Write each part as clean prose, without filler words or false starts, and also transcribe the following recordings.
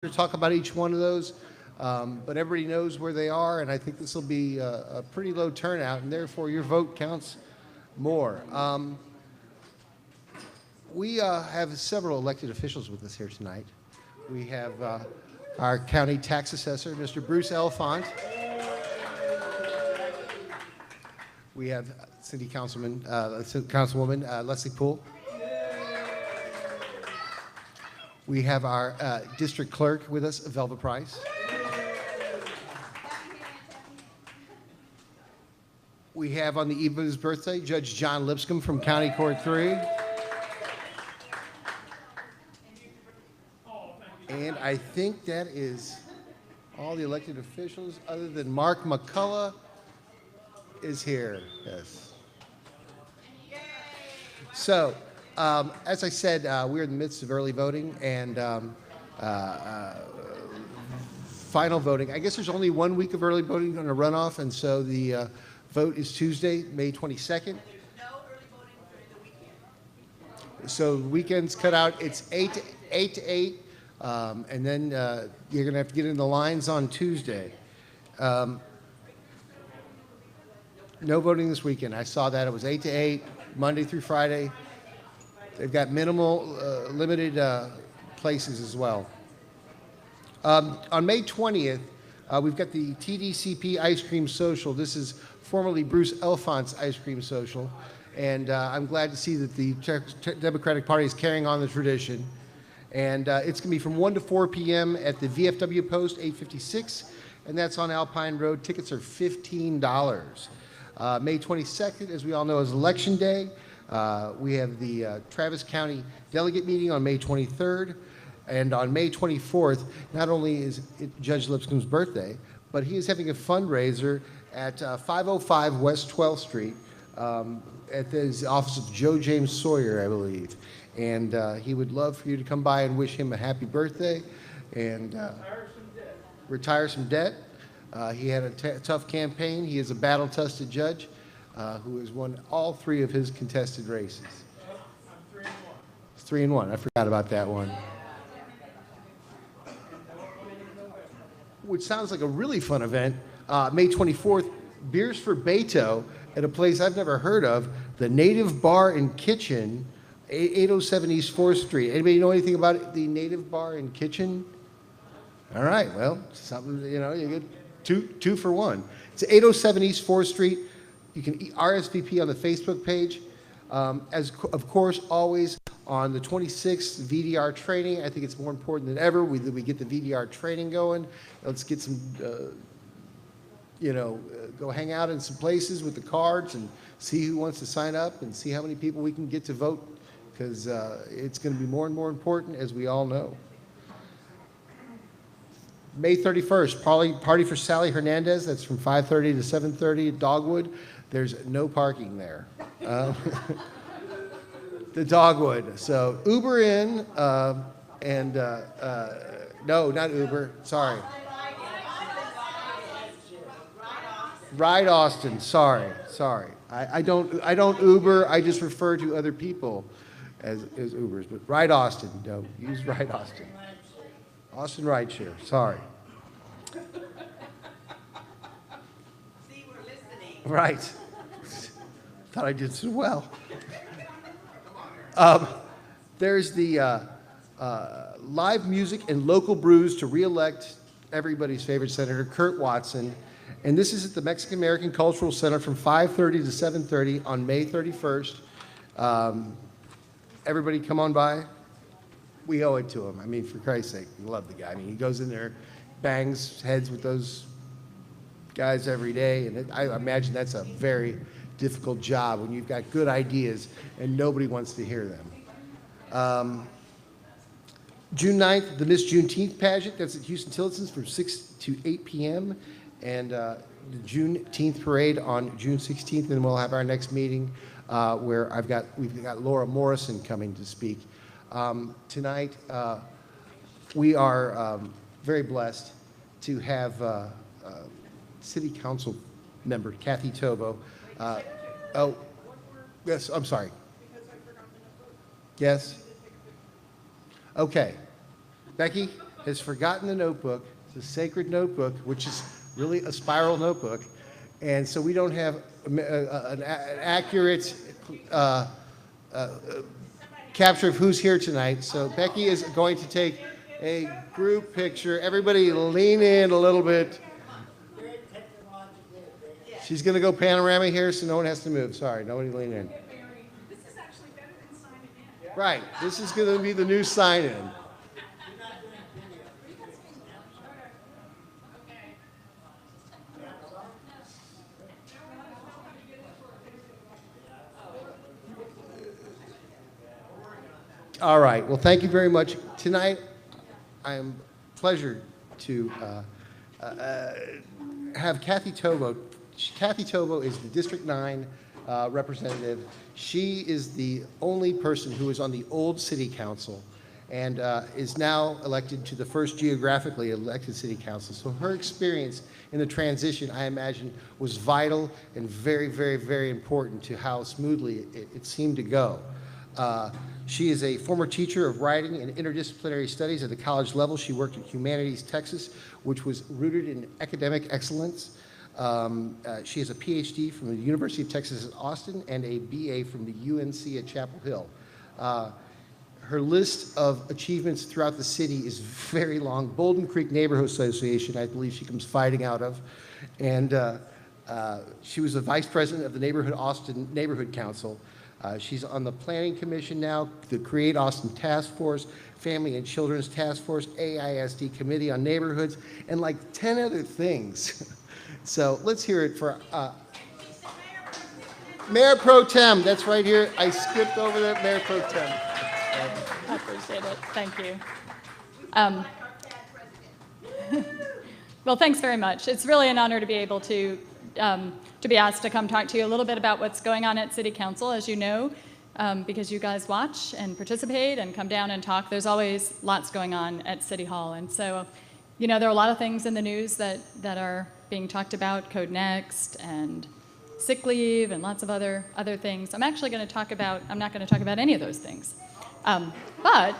to talk about each one of those, but everybody knows where they are, and I think this will be a pretty low turnout, and therefore your vote counts more. We have several elected officials with us here tonight. We have our county tax assessor, Mr. Bruce Elfont. We have city councilwoman Leslie Poole. We have our district clerk with us, Velva Price. We have on the eve of his birthday, Judge John Lipscomb from County Court 3. And I think that is all the elected officials, other than Mark McCullough is here. Yes. So, as I said, we're in the midst of early voting and final voting. I guess there's only 1 week of early voting on a runoff, and so the vote is Tuesday, May 22nd. There's no early voting during the weekend. So the weekend's cut out. It's 8 to 8, and then you're going to have to get in the lines on Tuesday. No voting this weekend. I saw that. It was 8 to 8, Monday through Friday. They've got minimal, limited places as well. On May 20th, we've got the TDCP Ice Cream Social. This is formerly Bruce Elfont's Ice Cream Social. And I'm glad to see that the Democratic Party is carrying on the tradition. And it's going to be from 1 to 4 p.m. at the VFW Post, 856. And that's on Alpine Road. Tickets are $15. May 22nd, as we all know, is Election Day. We have the Travis County Delegate Meeting on May 23rd. And on May 24th, not only is it Judge Lipscomb's birthday, but he is having a fundraiser at 505 West 12th Street at the office of Joe James Sawyer, I believe. And he would love for you to come by and wish him a happy birthday and retire some debt. He had a tough campaign. He is a battle-tested judge who has won all 3 of his contested races. I'm 3-1. 3-1. I forgot about that one. Which sounds like a really fun event. May 24th, Beers for Beto at a place I've never heard of, the Native Bar and Kitchen, 807 East 4th Street. Anybody know anything about it? The Native Bar and Kitchen? All right, well, something, you know, you get two for one. It's 807 East 4th Street. You can RSVP on the Facebook page. As of course, always on the 26th, VDR training. I think it's more important than ever we get the VDR training going. Let's get some, go hang out in some places with the cards and see who wants to sign up and see how many people we can get to vote, because it's going to be more and more important, as we all know. May 31st, Party for Sally Hernandez. That's from 5:30 to 7:30 at Dogwood. There's no parking there. The Dogwood. So Uber in, no, not Uber. Sorry. Ride Austin. Sorry. I don't Uber. I just refer to other people as Ubers. But Ride Austin. No, use Ride Austin. Austin Rideshare. Sorry. See, we're listening. Right. Thought I did so well. There's the live music and local brews to re-elect everybody's favorite senator, Kurt Watson. And this is at the Mexican American Cultural Center from 5:30 to 7:30 on May 31st. Everybody come on by. We owe it to him. I mean, for Christ's sake, we love the guy. I mean, he goes in there, bangs heads with those guys every day. And I imagine that's a very difficult job when you've got good ideas and nobody wants to hear them. June 9th, the Miss Juneteenth pageant. That's at Houston Tillison's from 6 to 8 p.m. And the Juneteenth parade on June 16th. And we'll have our next meeting where we've got Laura Morrison coming to speak. Tonight, we are very blessed to have City Council member Kathie Tovo. Oh, yes, I'm sorry. Yes? Okay. Becky, has forgotten the notebook, the sacred notebook, which is really a spiral notebook. And so we don't have an accurate capture of who's here tonight. So Becky is going to take a group picture. Everybody lean in a little bit. She's going to go panorama here so no one has to move. Sorry, nobody lean in. This is actually better than signing in. Right, this is going to be the new sign-in. All right, well, thank you very much. Tonight, I am pleasured to have Kathie Tovo. Kathie Tovo is the District 9 representative. She is the only person who is on the old city council and is now elected to the first geographically elected city council. So her experience in the transition, I imagine, was vital and very, very, very important to how smoothly it seemed to go. She is a former teacher of writing and interdisciplinary studies at the college level. She worked at Humanities Texas, which was rooted in academic excellence. She has a PhD from the University of Texas at Austin and a BA from the UNC at Chapel Hill. Her list of achievements throughout the city is very long. Bolden Creek Neighborhood Association, I believe she comes fighting out of. And she was the vice president of the Austin Neighborhood Council. She's on the Planning Commission now, the Create Austin Task Force, Family and Children's Task Force, AISD Committee on Neighborhoods, and like 10 other things. So let's hear it for Mayor Pro Tem. That's right here. I skipped over that, Mayor Pro Tem. I appreciate it. Thank you. Well, thanks very much. It's really an honor to be able to be asked to come talk to you a little bit about what's going on at City Council. As you know, because you guys watch and participate and come down and talk, there's always lots going on at City Hall. And so, you know, there are a lot of things in the news that are being talked about, Code Next and sick leave and lots of other things. I'm not going to talk about any of those things. But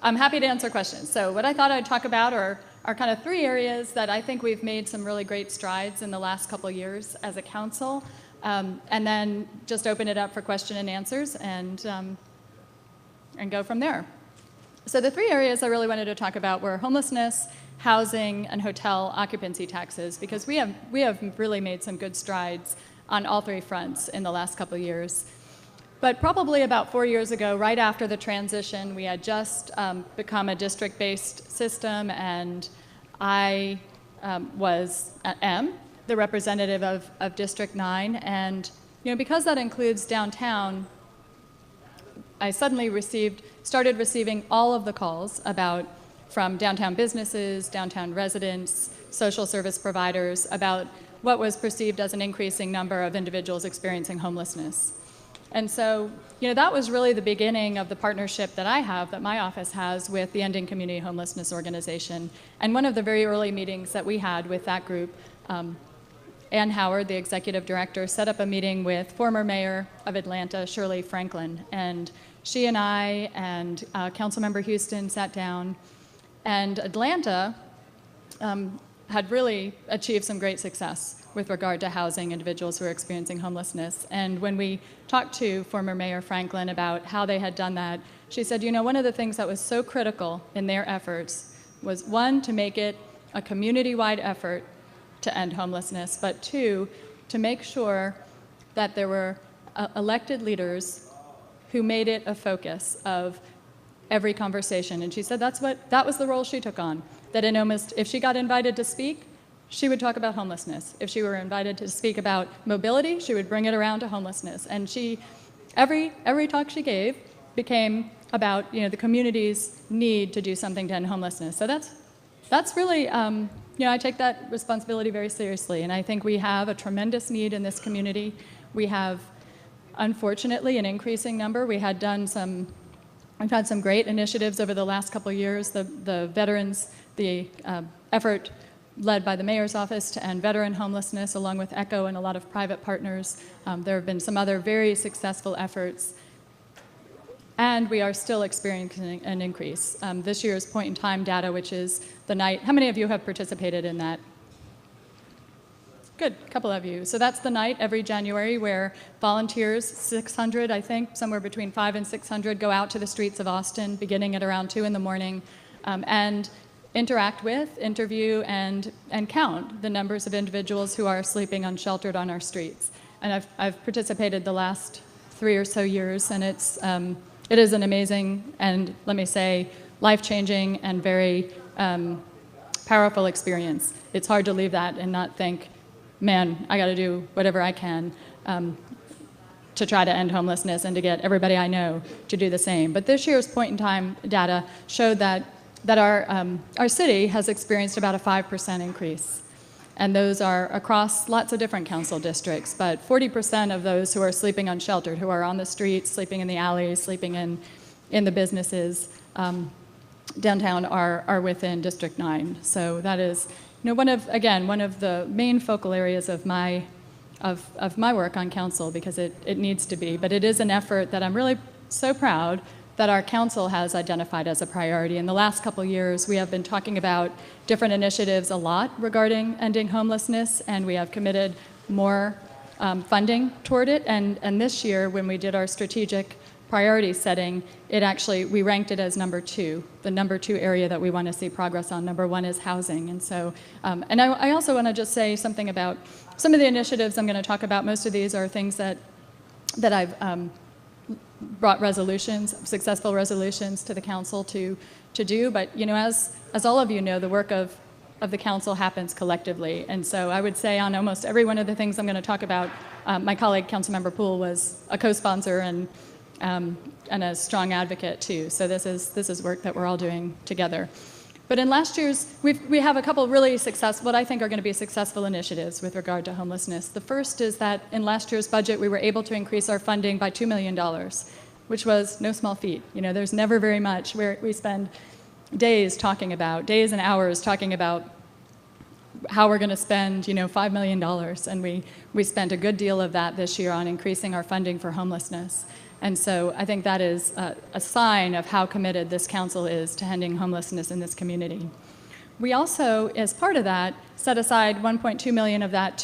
I'm happy to answer questions. So what I thought I'd talk about are kind of three areas that I think we've made some really great strides in the last couple of years as a council, and then just open it up for question and answers and go from there. So the three areas I really wanted to talk about were homelessness, housing, and hotel occupancy taxes, because we have really made some good strides on all three fronts in the last couple of years. But probably about 4 years ago, right after the transition, we had just become a district-based system, and I was the representative of District 9. And you know, because that includes downtown, I suddenly started receiving all of the calls from downtown businesses, downtown residents, social service providers, about what was perceived as an increasing number of individuals experiencing homelessness. And so, you know, that was really the beginning of the partnership that my office has with the Ending Community Homelessness Organization. And one of the very early meetings that we had with that group, Ann Howard, the executive director, set up a meeting with former mayor of Atlanta, Shirley Franklin. And she and I and Councilmember Houston sat down, and Atlanta had really achieved some great success with regard to housing individuals who are experiencing homelessness. And when we talked to former Mayor Franklin about how they had done that, she said, you know, one of the things that was so critical in their efforts was, one, to make it a community-wide effort to end homelessness, but two, to make sure that there were elected leaders who made it a focus of every conversation. And she said that was the role she took on, that in almost, if she got invited to speak, she would talk about homelessness. If she were invited to speak about mobility, she would bring it around to homelessness. And every talk she gave became about, you know, the community's need to do something to end homelessness. So that's really, you know, I take that responsibility very seriously. And I think we have a tremendous need in this community. We have, unfortunately, an increasing number. We've had some great initiatives over the last couple of years. The veterans, the effort led by the mayor's office to end veteran homelessness, along with ECHO and a lot of private partners. There have been some other very successful efforts. and we are still experiencing an increase. This year's point-in-time data, which is the night, how many of you have participated in that? Good, a couple of you. So that's the night every January where volunteers, 600, I think, somewhere between 500 and 600, go out to the streets of Austin beginning at around 2 in the morning and interact with, interview, and count the numbers of individuals who are sleeping unsheltered on our streets. And I've participated the last 3 or so years, and it is an amazing and, let me say, life-changing and very powerful experience. It's hard to leave that and not think, man, I got to do whatever I can to try to end homelessness and to get everybody I know to do the same. But this year's point-in-time data showed that our city has experienced about a 5% increase. And those are across lots of different council districts, but 40% of those who are sleeping unsheltered, who are on the streets, sleeping in the alleys, sleeping in the businesses downtown are within District 9. So that is, one of the main focal areas of my work on council, because it needs to be. But it is an effort that I'm really so proud that our council has identified as a priority. In the last couple of years, we have been talking about different initiatives a lot regarding ending homelessness, and we have committed more funding toward it. And this year, when we did our strategic priority setting, we ranked it as number 2, the number 2 area that we want to see progress on. Number 1 is housing. And so, and I also want to just say something about some of the initiatives I'm going to talk about. Most of these are things that I've brought successful resolutions to the council to do. But as all of you know, the work of the council happens collectively. And so I would say on almost every one of the things I'm going to talk about, my colleague Councilmember Poole was a co-sponsor and a strong advocate too. So this is work that we're all doing together. But in last year's, we have a couple really successful, what I think are going to be successful initiatives with regard to homelessness. The first is that in last year's budget, we were able to increase our funding by $2 million, which was no small feat. There's never very much where we spend days and hours talking about how we're going to spend, $5 million. And we spent a good deal of that this year on increasing our funding for homelessness. And so I think that is a sign of how committed this council is to ending homelessness in this community. We also, as part of that, set aside $1.2 million of that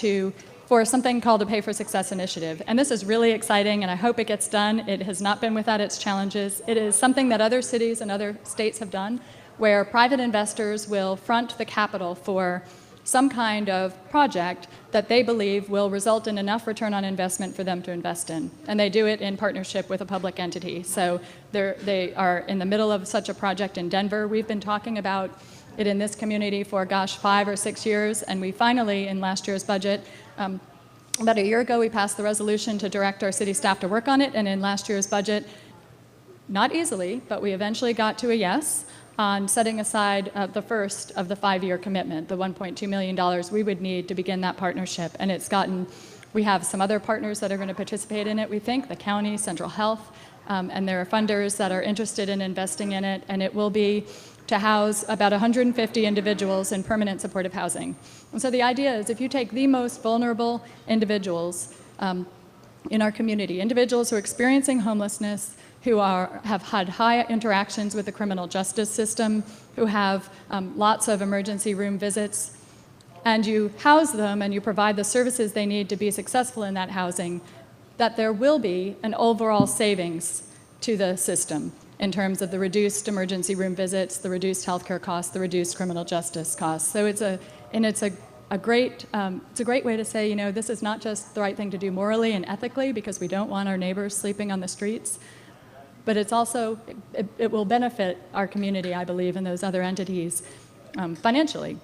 for something called a Pay for Success initiative. And this is really exciting, and I hope it gets done. It has not been without its challenges. It is something that other cities and other states have done, where private investors will front the capital for some kind of project that they believe will result in enough return on investment for them to invest in. And they do it in partnership with a public entity. So they are in the middle of such a project in Denver. We've been talking about it in this community for, 5 or 6 years. And we finally, in last year's budget, about a year ago, we passed the resolution to direct our city staff to work on it. And in last year's budget, not easily, but we eventually got to a yes on setting aside the first of the 5-year commitment, the $1.2 million we would need to begin that partnership. And we have some other partners that are going to participate in it, we think, the county, Central Health, and there are funders that are interested in investing in it. And it will be to house about 150 individuals in permanent supportive housing. And so the idea is if you take the most vulnerable individuals in our community, individuals who are experiencing homelessness, who have had high interactions with the criminal justice system, who have lots of emergency room visits, and you house them and you provide the services they need to be successful in that housing, that there will be an overall savings to the system in terms of the reduced emergency room visits, the reduced healthcare costs, the reduced criminal justice costs. So it's a great way to say, this is not just the right thing to do morally and ethically, because we don't want our neighbors sleeping on the streets, but it's also, it will benefit our community, I believe, and those other entities financially.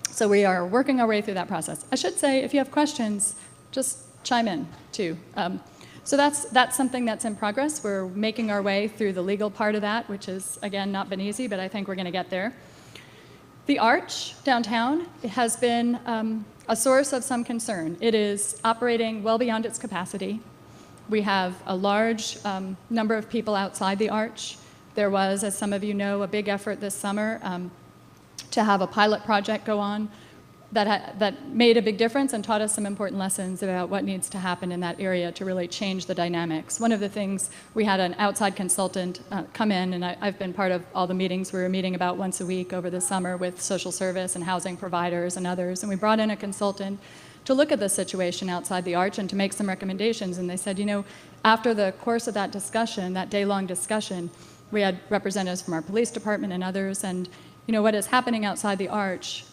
So we are working our way through that process. I should say, if you have questions, just chime in, too. So that's something that's in progress. We're making our way through the legal part of that, which has, again, not been easy, but I think we're going to get there. The Arch downtown has been a source of some concern. It is operating well beyond its capacity. We have a large number of people outside the Arch. There was, as some of you know, a big effort this summer to have a pilot project go on that made a big difference and taught us some important lessons about what needs to happen in that area to really change the dynamics. One of the things, we had an outside consultant come in, and I've been part of all the meetings. We were meeting about once a week over the summer with social service and housing providers and others, and we brought in a consultant to look at the situation outside the Arch and to make some recommendations. And they said, you know, after the course of that discussion, that day-long discussion, we had representatives from our police department and others, and you know, what is happening outside the Arch,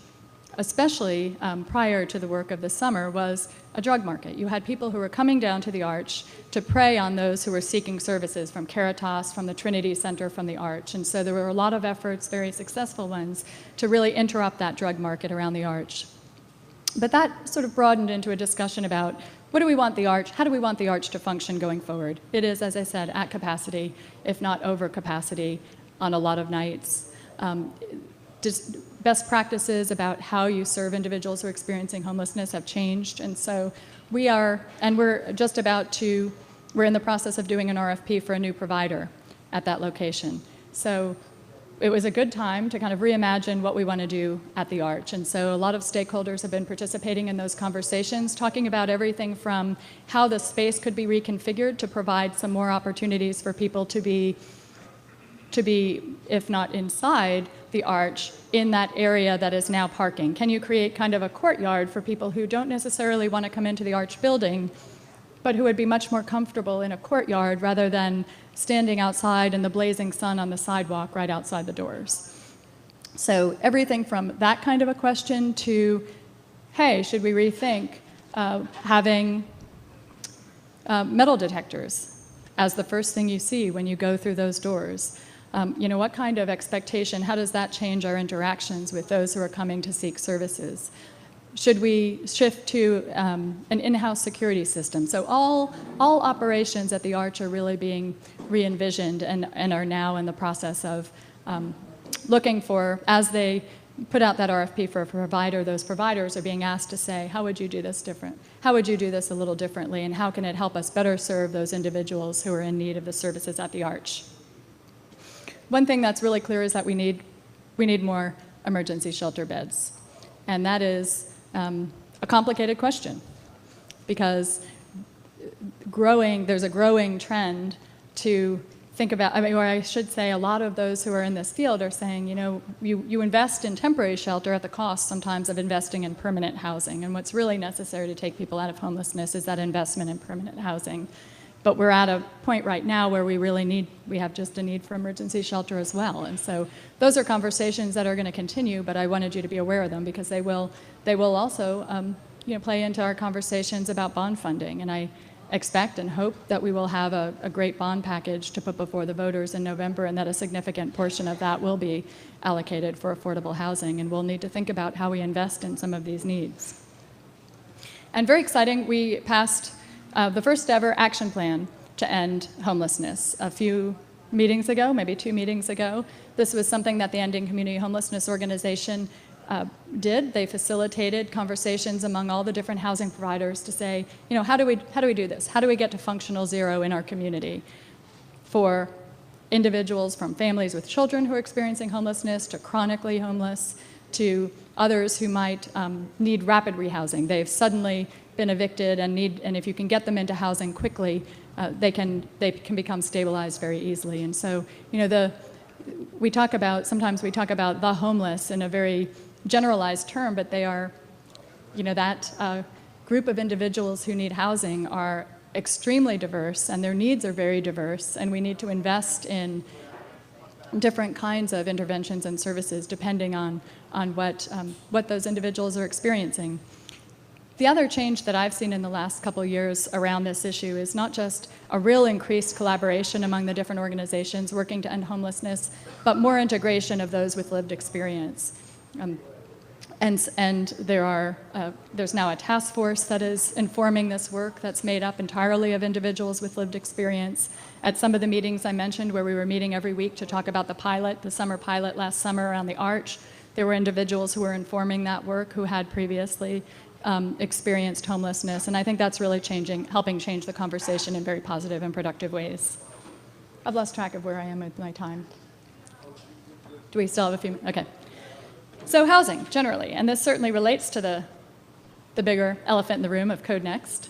especially prior to the work of the summer, was a drug market. You had people who were coming down to the Arch to prey on those who were seeking services from Caritas, from the Trinity Center, from the Arch. And so there were a lot of efforts, very successful ones, to really interrupt that drug market around the Arch. But that sort of broadened into a discussion about what do we want the Arch, how do we want the Arch to function going forward? It is, as I said, at capacity, if not over capacity, on a lot of nights. Best practices about how you serve individuals who are experiencing homelessness have changed, and so we're in the process of doing an RFP for a new provider at that location. So it was a good time to kind of reimagine what we want to do at the Arch, and so a lot of stakeholders have been participating in those conversations, talking about everything from how the space could be reconfigured to provide some more opportunities for people to be, if not inside the Arch, in that area that is now parking. Can you create kind of a courtyard for people who don't necessarily want to come into the Arch building, but who would be much more comfortable in a courtyard rather than standing outside in the blazing sun on the sidewalk right outside the doors? So everything from that kind of a question to, hey, should we rethink having metal detectors as the first thing you see when you go through those doors? You know, what kind of expectation, how does that change our interactions with those who are coming to seek services? Should we shift to an in-house security system? So all operations at the Arch are really being re-envisioned and are now in the process of looking for, as they put out that RFP for a provider, those providers are being asked to say, how would you do this different? How would you do this a little differently? And how can it help us better serve those individuals who are in need of the services at the Arch? One thing that's really clear is that we need more emergency shelter beds. And that is a complicated question, because there's a growing trend to think about, or I should say a lot of those who are in this field are saying, you know, you invest in temporary shelter at the cost sometimes of investing in permanent housing. And what's really necessary to take people out of homelessness is that investment in permanent housing. But we're at a point right now where we have just a need for emergency shelter as well. And so those are conversations that are going to continue, but I wanted you to be aware of them because they will also play into our conversations about bond funding. And I expect and hope that we will have a great bond package to put before the voters in November, and that a significant portion of that will be allocated for affordable housing. And we'll need to think about how we invest in some of these needs. And very exciting, we passed the first ever action plan to end homelessness a few meetings ago, maybe 2 meetings ago. This was something that the Ending Community Homelessness Organization did. They facilitated conversations among all the different housing providers to say, you know, how do we do this? How do we get to functional zero in our community for individuals from families with children who are experiencing homelessness to chronically homeless to others who might need rapid rehousing. They've suddenly been evicted and if you can get them into housing quickly, they can become stabilized very easily. And so, you know, sometimes we talk about the homeless in a very generalized term, but they are, you know, that group of individuals who need housing are extremely diverse and their needs are very diverse, and we need to invest in different kinds of interventions and services depending on what those individuals are experiencing. The other change that I've seen in the last couple of years around this issue is not just a real increased collaboration among the different organizations working to end homelessness, but more integration of those with lived experience. And there's now a task force that is informing this work that's made up entirely of individuals with lived experience. At some of the meetings I mentioned where we were meeting every week to talk about the summer pilot last summer around the Arch, there were individuals who were informing that work who had previously experienced homelessness, and I think that's really helping change the conversation in very positive and productive ways. I've lost track of where I am with my time. Do we still have a few? Okay. So housing, generally, and this certainly relates to the bigger elephant in the room of Code Next.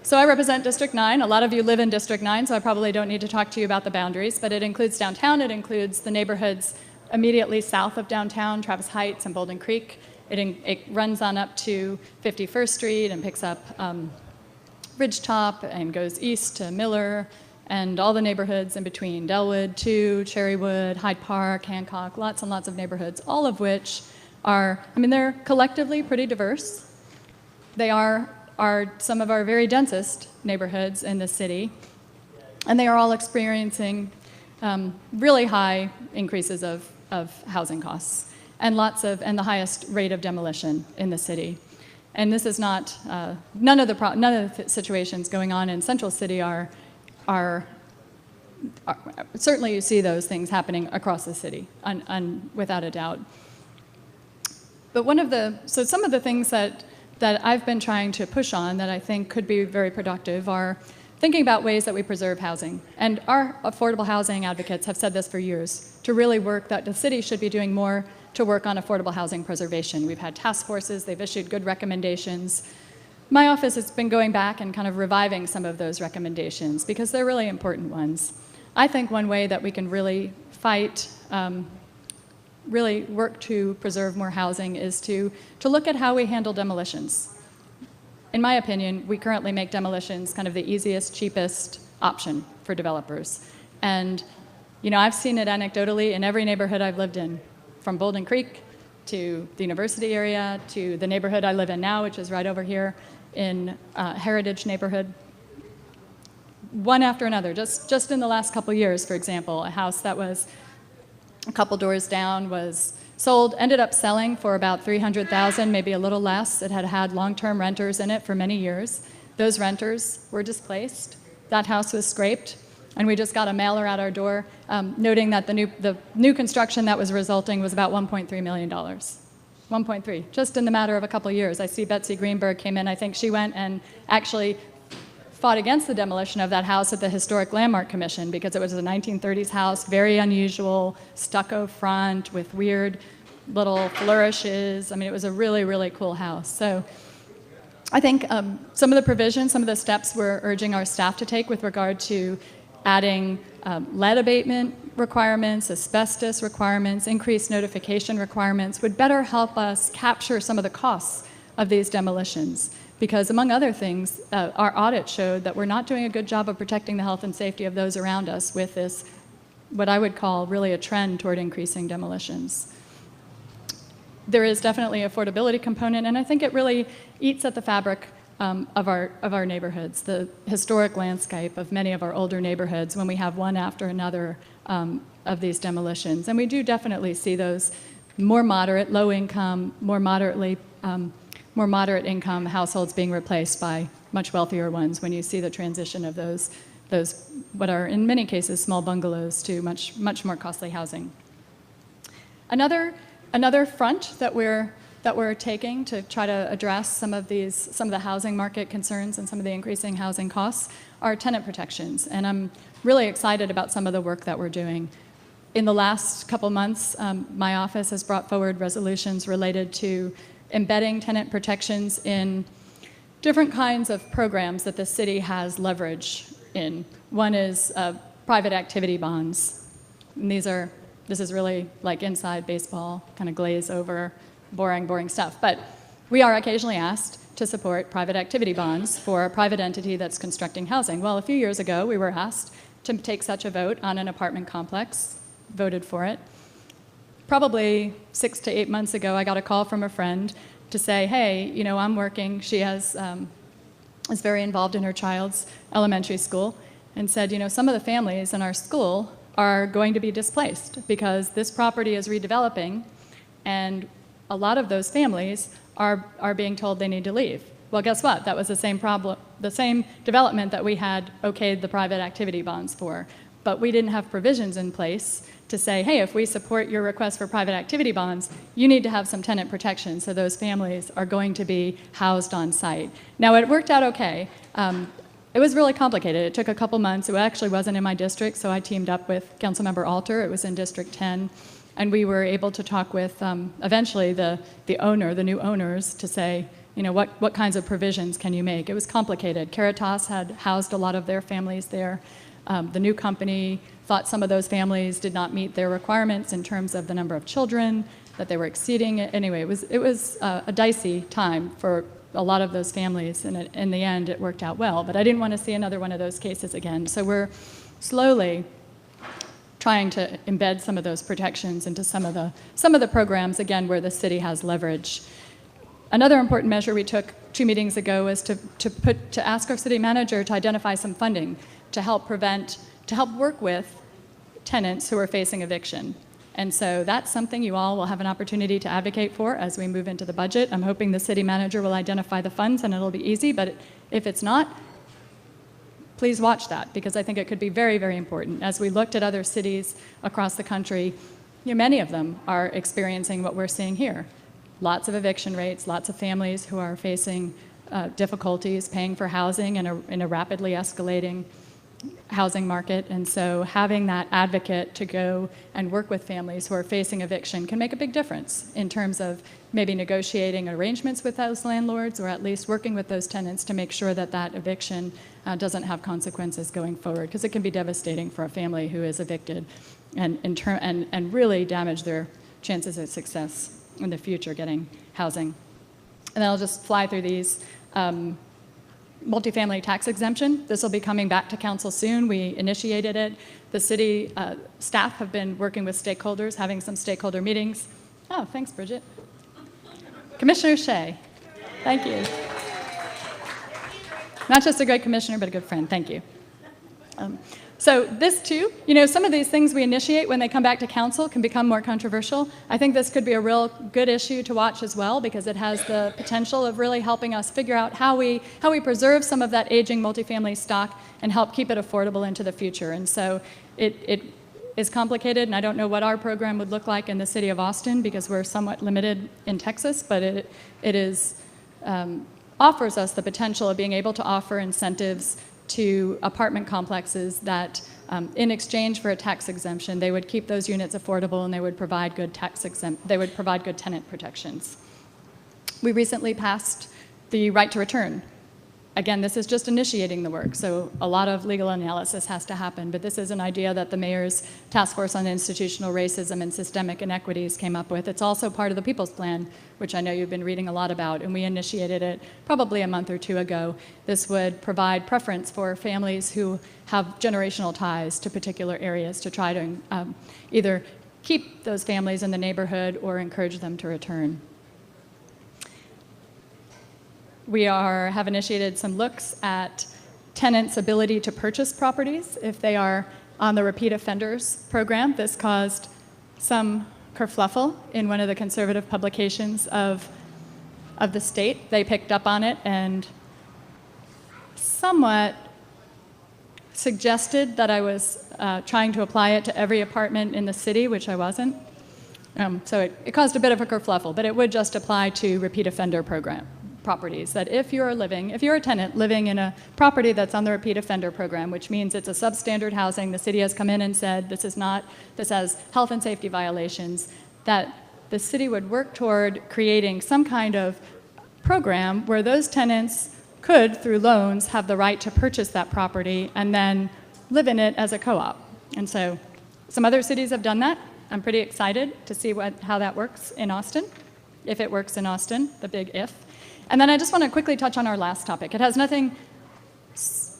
So I represent District 9. A lot of you live in District 9, so I probably don't need to talk to you about the boundaries, but it includes downtown. It includes the neighborhoods immediately south of downtown, Travis Heights and Bolden Creek. It runs on up to 51st Street and picks up Ridgetop and goes east to Miller and all the neighborhoods in between, Delwood, 2, Cherrywood, Hyde Park, Hancock, lots and lots of neighborhoods, all of which are, they're collectively pretty diverse. They are some of our very densest neighborhoods in the city, and they are all experiencing really high increases of housing costs and the highest rate of demolition in the city. And this is not none of the situations going on in Central City are certainly you see those things happening across the city, without a doubt. But some of the things that I've been trying to push on that I think could be very productive are thinking about ways that we preserve housing. And our affordable housing advocates have said this for years, to really work that the city should be doing more to work on affordable housing preservation. We've had task forces, they've issued good recommendations. My office has been going back and kind of reviving some of those recommendations because they're really important ones. I think one way that we can really really work to preserve more housing is to look at how we handle demolitions. In my opinion, we currently make demolitions kind of the easiest, cheapest option for developers. And I've seen it anecdotally in every neighborhood I've lived in, from Bolden Creek to the university area to the neighborhood I live in now, which is right over here in Heritage neighborhood. One after another, just in the last couple years, for example, a house that was a couple doors down was sold, ended up selling for about $300,000, maybe a little less. It had had long-term renters in it for many years. Those renters were displaced. That house was scraped, and we just got a mailer at our door noting that the new construction that was resulting was about $1.3 million. 1.3, just in the matter of a couple years. I see Betsy Greenberg came in. I think she went and actually fought against the demolition of that house at the Historic Landmark Commission because it was a 1930s house, very unusual, stucco front with weird little flourishes. It was a really, really cool house. So I think some of the provisions, some of the steps we're urging our staff to take with regard to adding lead abatement requirements, asbestos requirements, increased notification requirements would better help us capture some of the costs of these demolitions. Because among other things, our audit showed that we're not doing a good job of protecting the health and safety of those around us with this, what I would call really a trend toward increasing demolitions. There is definitely an affordability component, and I think it really eats at the fabric of our neighborhoods, the historic landscape of many of our older neighborhoods when we have one after another of these demolitions. And we do definitely see those more moderate, low income, more moderate income households being replaced by much wealthier ones when you see the transition of those what are in many cases small bungalows to much more costly housing. Another front that we're taking to try to address some of the housing market concerns and some of the increasing housing costs are tenant protections, and I'm really excited about some of the work that we're doing. In the last couple months, my office has brought forward resolutions related to embedding tenant protections in different kinds of programs that the city has leverage in. One is private activity bonds. And this is really like inside baseball, kind of glaze over, boring stuff. But we are occasionally asked to support private activity bonds for a private entity that's constructing housing. Well, a few years ago, we were asked to take such a vote on an apartment complex, voted for it. Probably 6 to 8 months ago, I got a call from a friend to say, hey, I'm working. She is very involved in her child's elementary school, and said, some of the families in our school are going to be displaced because this property is redeveloping, and a lot of those families are being told they need to leave. Well, guess what? That was the same development that we had okayed the private activity bonds for, but we didn't have provisions in place to say, hey, if we support your request for private activity bonds, you need to have some tenant protection so those families are going to be housed on site. Now, it worked out okay. It was really complicated. It took a couple months. It actually wasn't in my district, so I teamed up with Councilmember Alter. It was in District 10. And we were able to talk with, eventually, the new owners, to say, what kinds of provisions can you make? It was complicated. Caritas had housed a lot of their families there. The new company thought some of those families did not meet their requirements in terms of the number of children, that they were exceeding it. Anyway, it was a dicey time for a lot of those families, and in the end, it worked out well. But I didn't want to see another one of those cases again. So we're slowly trying to embed some of those protections into some of the programs, again, where the city has leverage. Another important measure we took 2 meetings ago was to ask our city manager to identify some funding to help work with tenants who are facing eviction. And so that's something you all will have an opportunity to advocate for as we move into the budget. I'm hoping the city manager will identify the funds and it'll be easy, but if it's not, please watch that, because I think it could be very, very important. As we looked at other cities across the country, many of them are experiencing what we're seeing here. Lots of eviction rates, lots of families who are facing difficulties paying for housing in a rapidly escalating housing market. And so having that advocate to go and work with families who are facing eviction can make a big difference in terms of maybe negotiating arrangements with those landlords, or at least working with those tenants to make sure that that eviction doesn't have consequences going forward, because it can be devastating for a family who is evicted and really damage their chances of success in the future getting housing. And then I'll just fly through these. Multifamily tax exemption. This will be coming back to council soon. We initiated it. The city staff have been working with stakeholders, having some stakeholder meetings. Oh, thanks, Bridget. Commissioner Shea, thank you. Not just a great commissioner, but a good friend. Thank you. So this too, some of these things we initiate when they come back to council can become more controversial. I think this could be a real good issue to watch as well, because it has the potential of really helping us figure out how we preserve some of that aging multifamily stock and help keep it affordable into the future. And so it is complicated, and I don't know what our program would look like in the city of Austin, because we're somewhat limited in Texas, but it offers us the potential of being able to offer incentives to apartment complexes that, in exchange for a tax exemption, they would keep those units affordable and they would provide good tenant protections. We recently passed the right to return. Again, this is just initiating the work, so a lot of legal analysis has to happen, but this is an idea that the mayor's task force on institutional racism and systemic inequities came up with. It's also part of the People's Plan, which I know you've been reading a lot about, and we initiated it probably a month or 2 ago. This would provide preference for families who have generational ties to particular areas to try to either keep those families in the neighborhood or encourage them to return. We have initiated some looks at tenants' ability to purchase properties if they are on the repeat offenders program. This caused some kerfluffle in one of the conservative publications of the state. They picked up on it and somewhat suggested that I was trying to apply it to every apartment in the city, which I wasn't. So it caused a bit of a kerfluffle, but it would just apply to repeat offender properties, that if you're a tenant living in a property that's on the repeat offender program, which means it's a substandard housing, the city has come in and said this has health and safety violations, that the city would work toward creating some kind of program where those tenants could, through loans, have the right to purchase that property and then live in it as a co-op. And so some other cities have done that. I'm pretty excited to see how that works in Austin, if it works in Austin, the big if. And then I just want to quickly touch on our last topic. It has nothing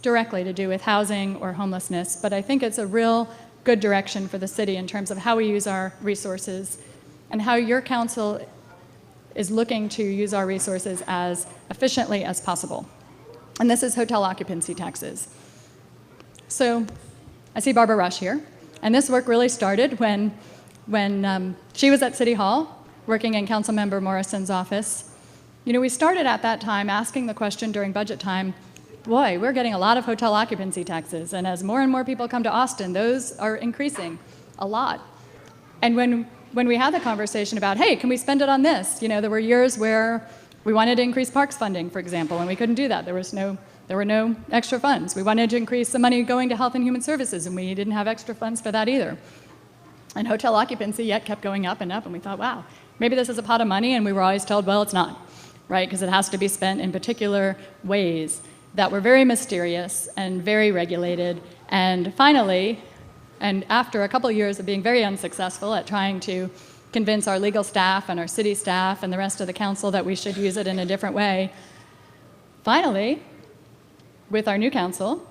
directly to do with housing or homelessness, but I think it's a real good direction for the city in terms of how we use our resources and how your council is looking to use our resources as efficiently as possible. And this is hotel occupancy taxes. So I see Barbara Rush here, and this work really started when she was at City Hall working in Councilmember Morrison's office. We started at that time asking the question during budget time, boy, we're getting a lot of hotel occupancy taxes, and as more and more people come to Austin, those are increasing a lot. And when we had the conversation about, hey, can we spend it on this? There were years where we wanted to increase parks funding, for example, and we couldn't do that. There were no extra funds. We wanted to increase the money going to health and human services, and we didn't have extra funds for that either. And hotel occupancy yet kept going up, and we thought, wow, maybe this is a pot of money, and we were always told, well, it's not, right? Because it has to be spent in particular ways that were very mysterious and very regulated. And finally, and after a couple of years of being very unsuccessful at trying to convince our legal staff and our city staff and the rest of the council that we should use it in a different way, finally, with our new council,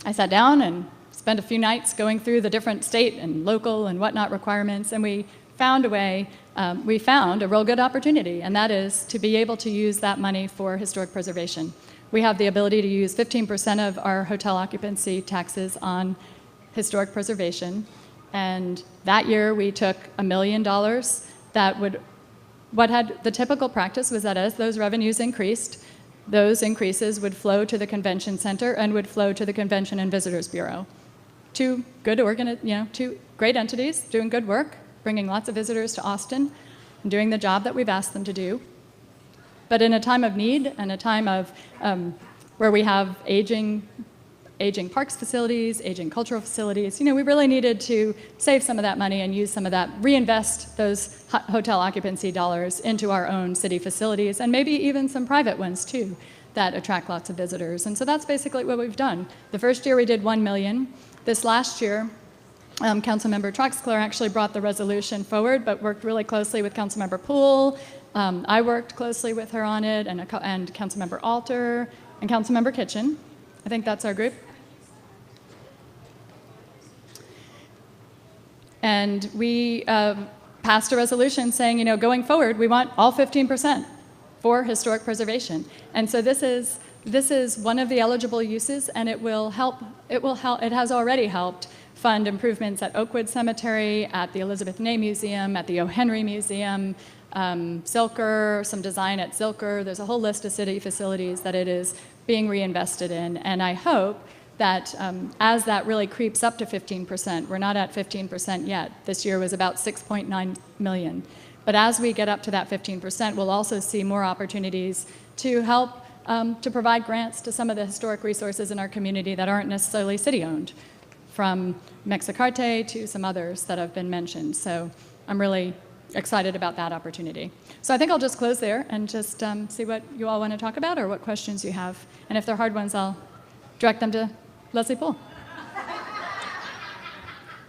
I sat down and spent a few nights going through the different state and local and whatnot requirements, and we found a way, we found a real good opportunity, and that is to be able to use that money for historic preservation. We have the ability to use 15% of our hotel occupancy taxes on historic preservation, and that year we took $1 million that would, the typical practice was that as those revenues increased, those increases would flow to the convention center and would flow to the Convention and Visitors Bureau. Two great entities doing good work, bringing lots of visitors to Austin and doing the job that we've asked them to do. But in a time of need and a time of where we have aging parks facilities, aging cultural facilities, we really needed to save some of that money and use some of that, reinvest those hotel occupancy dollars into our own city facilities, and maybe even some private ones too that attract lots of visitors. And so that's basically what we've done. The first year we did $1 million. This last year, Councilmember Troxclair actually brought the resolution forward, but worked really closely with Councilmember Poole. I worked closely with her on it, and Councilmember Alter, and Councilmember Kitchen. I think that's our group. And we passed a resolution saying, going forward, we want all 15% for historic preservation. And so this is one of the eligible uses, and it has already helped fund improvements at Oakwood Cemetery, at the Elizabeth Ney Museum, at the O. Henry Museum, Zilker, some design at Zilker. There's a whole list of city facilities that it is being reinvested in. And I hope that as that really creeps up to 15%, we're not at 15% yet. This year was about 6.9 million. But as we get up to that 15%, we'll also see more opportunities to help to provide grants to some of the historic resources in our community that aren't necessarily city-owned, from Mexicarte to some others that have been mentioned. So I'm really excited about that opportunity. So I think I'll just close there and just see what you all want to talk about or what questions you have. And if they're hard ones, I'll direct them to Leslie Poole. Well,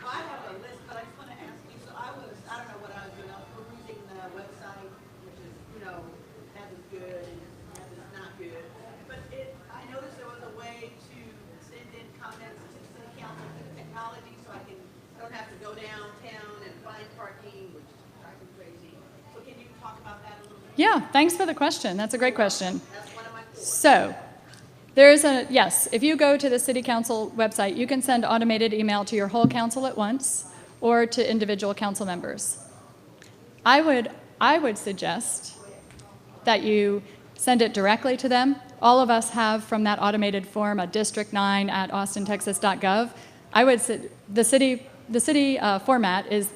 I have a list, but I just want to ask you, so I don't know what I was doing, I was perusing the website, which is, that is good and that is not good. But I noticed there was a way to send in comments to the city council through technology, so I don't have to go downtown and find parking, which drives me crazy. So can you talk about that a little bit? Yeah, thanks for the question. That's a great question. That's one of my four. So, yes, if you go to the City Council website, you can send automated email to your whole council at once or to individual council members. I would suggest that you send it directly to them. All of us have from that automated form a district9@austintexas.gov. The city format is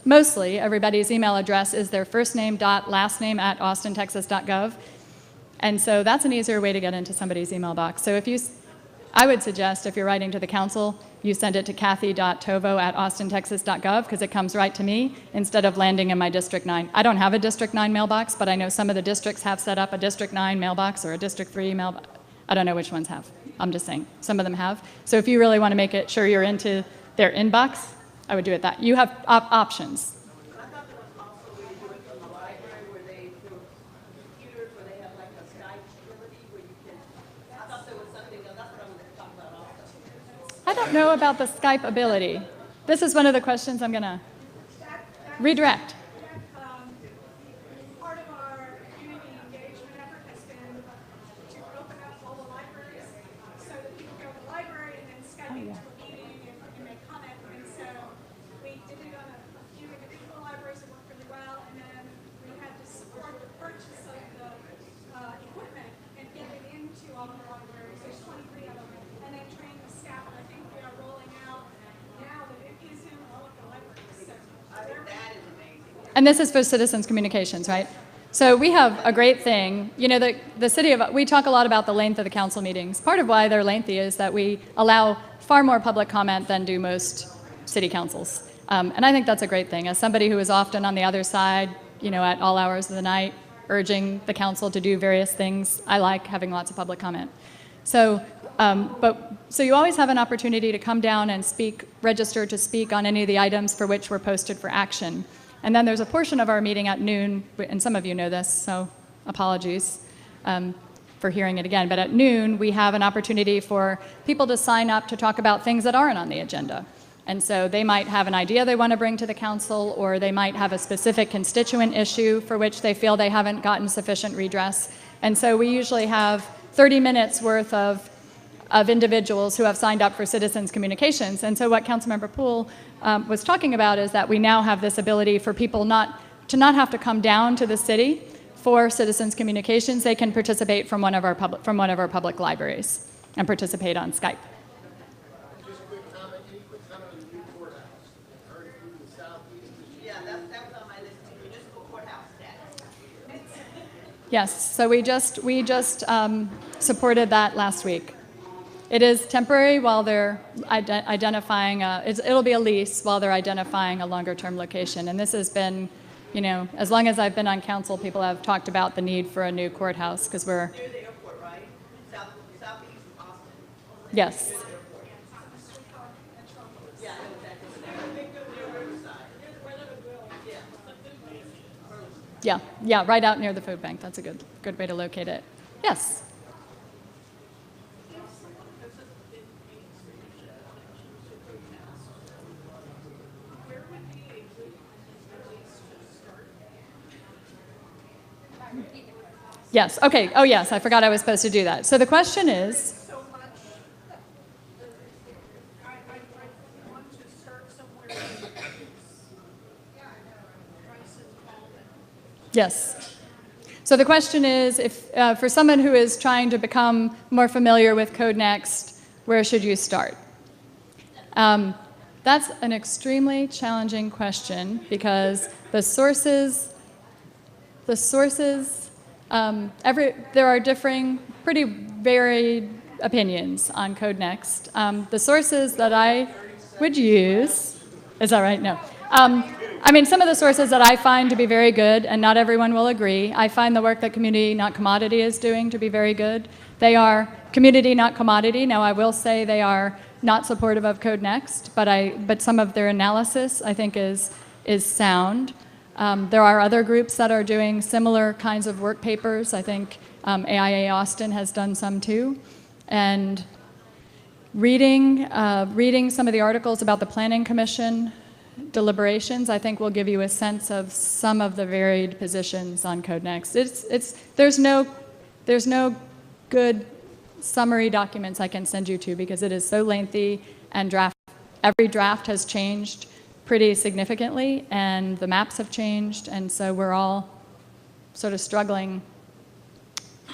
mostly everybody's email address is their first name dot last name at austintexas.gov. And so that's an easier way to get into somebody's email box. So I would suggest if you're writing to the council, you send it to Kathie.Tovo@austintexas.gov because it comes right to me instead of landing in my District 9. I don't have a District 9 mailbox, but I know some of the districts have set up a District 9 mailbox or a District 3 mailbox. I don't know which ones have. I'm just saying. Some of them have. So if you really want to make it sure you're into their inbox, I would do it that. You have options. I thought there was also a way to do it from the library where they do computers where they have like a Skype ability where you can. I thought there was something else. That's what I wanted to talk about also. I don't know about the Skype ability. This is one of the questions I'm going to redirect. Part of our community engagement effort has been to open up all the libraries so that people go to the library and then Skype into a meeting and make comment. And so we did it on a few individual libraries that worked really well, and then we had to support the purchase of the equipment and get it into all of the libraries. There's 23 of them, and then train the staff. And I think we are rolling out now that it is in all of the libraries. So That is amazing. And this is for citizens communications, right? So we have a great thing. The city of, we talk a lot about the length of the council meetings. Part of why they're lengthy is that we allow far more public comment than do most city councils. And I think that's a great thing. As somebody who is often on the other side, at all hours of the night, urging the council to do various things, I like having lots of public comment. So you always have an opportunity to come down and register to speak on any of the items for which we're posted for action. And then there's a portion of our meeting at noon, and some of you know this, so apologies for hearing it again. But at noon, we have an opportunity for people to sign up to talk about things that aren't on the agenda. And so they might have an idea they want to bring to the council, or they might have a specific constituent issue for which they feel they haven't gotten sufficient redress. And so we usually have 30 minutes worth of individuals who have signed up for citizens communications. And so what Councilmember Poole was talking about is that we now have this ability for people to not have to come down to the city for citizens communications. They can participate from one of our public libraries and participate on Skype. Just a quick comment, any quick comment on the new courthouse? Heard through the southeast. Yeah, that was on my list, municipal courthouse status. Yes, so we just supported that last week. It is temporary while they're identifying, it'll be a lease while they're identifying a longer-term location. And this has been, as long as I've been on council, people have talked about the need for a new courthouse because we're... Near the airport, right? Southeast Austin. Yes. Yeah, I know exactly. Near Riverside. Yeah, right out near the food bank. That's a good way to locate it. Yes. Yes, okay. Oh, yes, I forgot I was supposed to do that. So the question is... So much, I want to start somewhere that prices fall. Yes. So the question is, if for someone who is trying to become more familiar with Code Next, where should you start? That's an extremely challenging question because the sources, there are differing, pretty varied opinions on Code Next. The sources that I would use, is that right? No. Some of the sources that I find to be very good, and not everyone will agree, I find the work that Community Not Commodity is doing to be very good. They are Community Not Commodity. Now, I will say they are not supportive of Code Next, but some of their analysis, I think, is sound. There are other groups that are doing similar kinds of work papers. I think AIA Austin has done some too. And reading some of the articles about the Planning Commission deliberations, I think will give you a sense of some of the varied positions on Code Next. There's no good summary documents I can send you to because it is so lengthy and every draft has changed pretty significantly and the maps have changed, and so we're all sort of struggling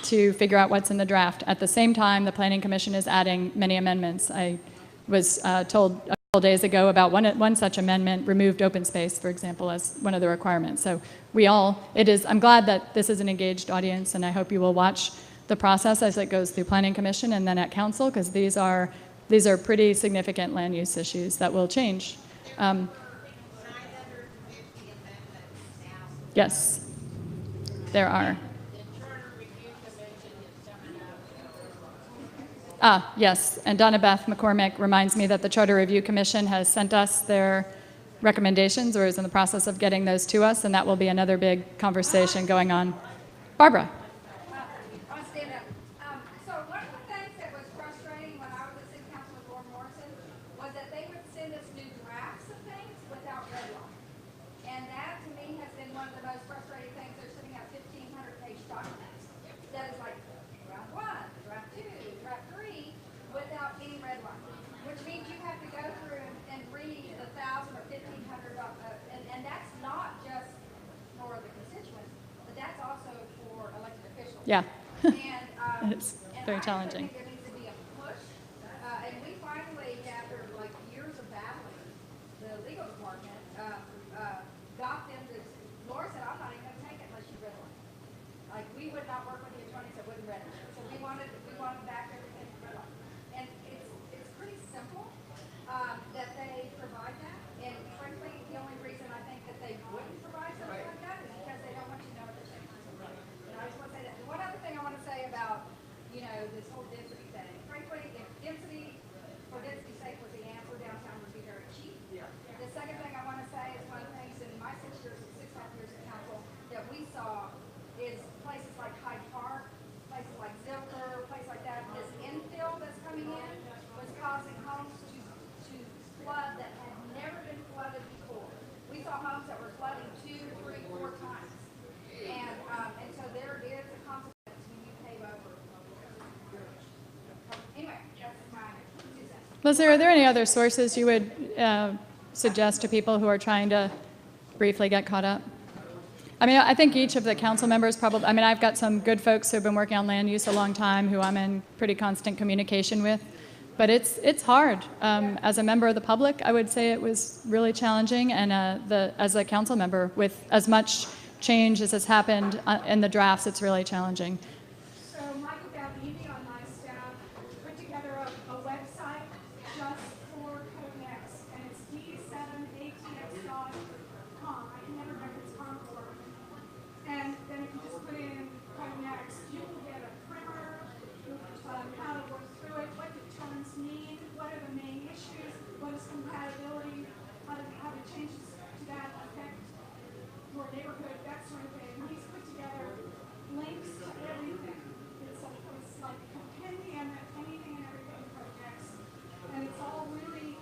to figure out what's in the draft. At the same time, the Planning Commission is adding many amendments. I was told a couple days ago about one such amendment removed open space, for example, as one of the requirements. So I'm glad that this is an engaged audience, and I hope you will watch the process as it goes through Planning Commission and then at Council, because these are pretty significant land use issues that will change. Yes, there are. Yes, and Donna Beth McCormick reminds me that the Charter Review Commission has sent us their recommendations or is in the process of getting those to us, and that will be another big conversation going on. Barbara. I'll stand up. So one of the things that was frustrating when I was at City Council with Lord Morrison was that they would send us new drafts of things without redline. And that, to me, has been one of the most frustrating things. They're sending out 1,500-page documents that is like draft 1, draft 2, draft 3, without any redline, which means you have to go through and read the 1,000 or 1,500, and that's not just for the constituents, but that's also for elected officials. Yeah. And, It's very challenging. I think there needs to be a push, and we finally, after like years of battling, the legal department got them to. Laura said, "I'm not even going to take it unless you read one." Like we would not work with the attorneys that wouldn't read it. So we wanted back everything read one, and it's pretty simple that they provide that, and frankly, like Hyde Park, places like Zilker, places like that, this infill that's coming in was causing homes to flood that had never been flooded before. We saw homes that were flooding 2, 3, 4 times. And so there is a consequence when you pave over. Anyway, that's my 2 cents. Leslie, are there any other sources you would suggest to people who are trying to briefly get caught up? I mean, I think each of the council members probably, I mean, I've got some good folks who have been working on land use a long time who I'm in pretty constant communication with, but it's hard. As a member of the public, I would say it was really challenging, and as a council member with as much change as has happened in the drafts, it's really challenging. So Michael Galdini on my staff put together a website just for CodeNext, and it's d7atx.com. I can never remember its contour. And then if you just put in CodeNext, you will get a primer, how to work through it, what the terms mean, what are the main issues, what is compatibility, how do changes to that affect your neighborhood, that sort of thing. He's put together links to everything. It's like a compendium of anything and everything projects, and it's all really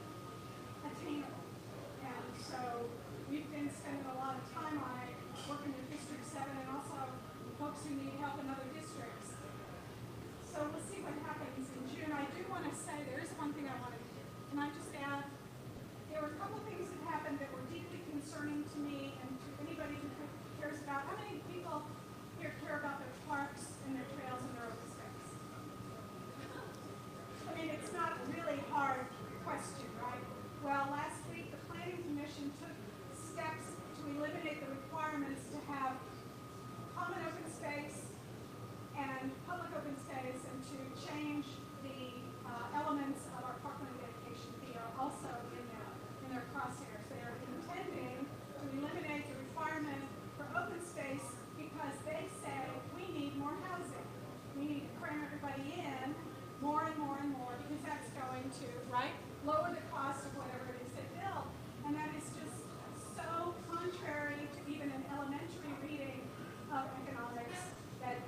attainable. And so we've been spending a lot of time on it, working with District 7 and also folks who need help in other districts. So we'll see what happens in June. I do want to say there is one thing I want to, can I just add? There were a couple things that happened that were deeply concerning to me and to anybody who cares about, how many people here care about their parks and their trails and their open space? I mean, it's not a really hard question, right? Well, last week the Planning Commission took steps to eliminate the requirements to have common open space and public open space, and to change the elements of our parkland dedication fee are also in their crosshairs. They are intending to eliminate the requirement for open space because they say we need more housing. We need to cram everybody in more and more and more, because that's going to, right, lower the cost of whatever it is they build. And that is just so contrary to even an elementary reading of economics that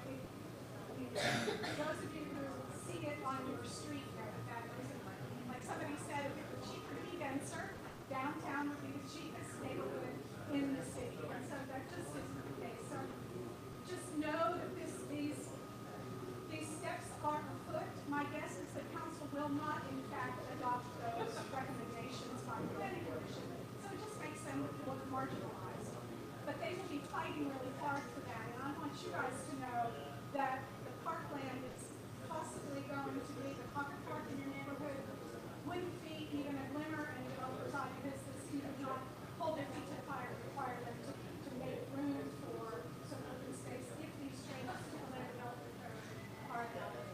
those of you who see it on your street know that isn't like somebody said, if it were cheaper to be denser, downtown would be the cheapest neighborhood in the city. And so that just isn't the case. So just know that these steps are afoot. My guess is the council will not, in fact, adopt those recommendations by the planning commission. So it just makes them look marginalized. But they will be fighting really hard for that. And I want you guys to know that the parkland is possibly going to be the pocket park in your neighborhood wouldn't be even a glimmer in developers' eye, because the city would not hold their feet to the fire, require them to make room for some open space if these changes to the land development code are adopted.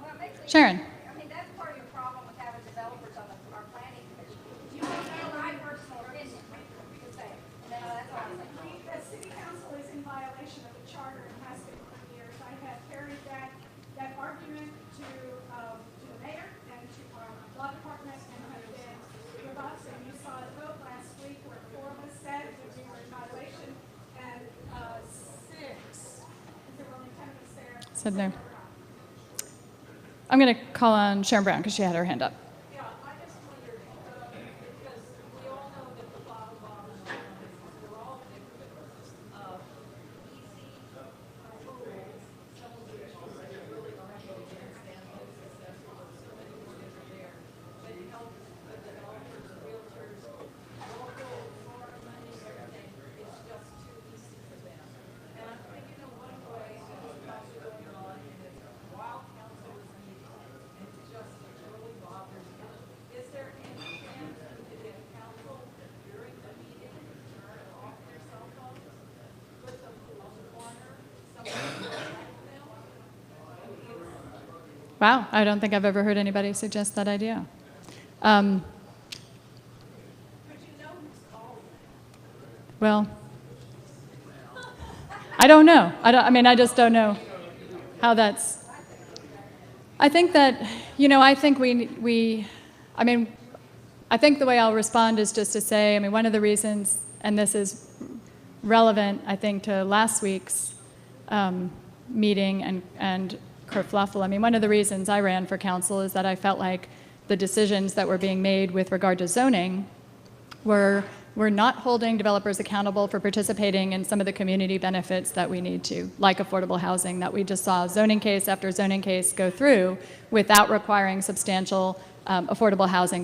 Well, it makes me- Sharon. I mean, that's part of your problem with having developers on our planning commission. You don't know my personal opinion, you say. And then that's all I'm saying. The city council is in violation of the charter and has been for years. I have carried that argument to the mayor and to our law department, and have been with us. And you saw a vote last week where 4 of us said that we were in violation, and 6, there were only 10 of us there. Said no. I'm going to call on Sharon Brown because she had her hand up. Yeah, I just wondered, because we all know that the bottom line is we're all victims of easy rules, some of which also really are actually against them, and successful, and so many more that are there, that help the developers, realtors, local, foreign money, everything, it's just too easy for them. And I'm thinking of one way that is also going on, and it's while council is meeting, and it just really bothers me. Is there any chance we could get council during the meeting turn off their cell phones, put them on the corner, somebody will talk to them? Wow, I don't think I've ever heard anybody suggest that idea. But you know who's calling. Well, I don't know. I just don't know how that's. I think that, I think I think the way I'll respond is just to say, one of the reasons, and this is relevant, I think, to last week's meeting and kerfluffle. I mean, one of the reasons I ran for council is that I felt like the decisions that were being made with regard to zoning were not holding developers accountable for participating in some of the community benefits that we need to, like affordable housing, that we just saw zoning case after zoning case go through without requiring substantial affordable housing